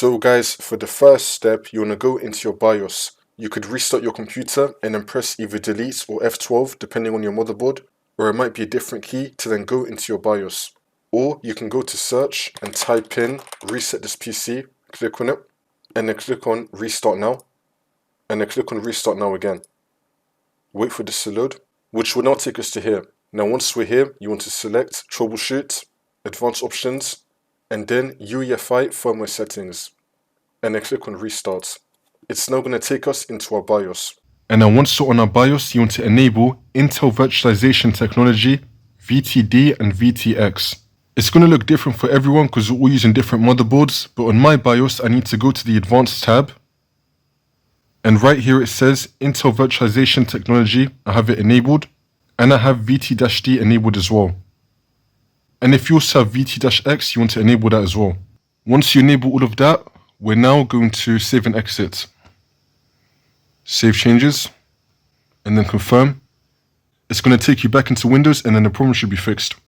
So guys, for the first step, you want to go into your BIOS. You could restart your computer and then press either delete or F12 depending on your motherboard, or it might be a different key to then go into your BIOS. Or you can go to search and type in reset this PC, click on it, and then click on restart now, and then click on restart now again. Wait for this to load, which will now take us to here. Now once we're here, you want to select troubleshoot, advanced options, and then UEFI firmware settings, and then click on restart. It's now going to take us into our BIOS. And then once you're on our BIOS, you want to enable Intel virtualization technology, VTD and VTX. It's going to look different for everyone because we're all using different motherboards, but on my BIOS, I need to go to the advanced tab. And right here it says Intel virtualization technology. I have it enabled, and I have VT-D enabled as well. And if you also have VT-X, you want to enable that as well. Once you enable all of that, we're now going to save and exit. Save changes, and then confirm. It's going to take you back into Windows, and then the problem should be fixed.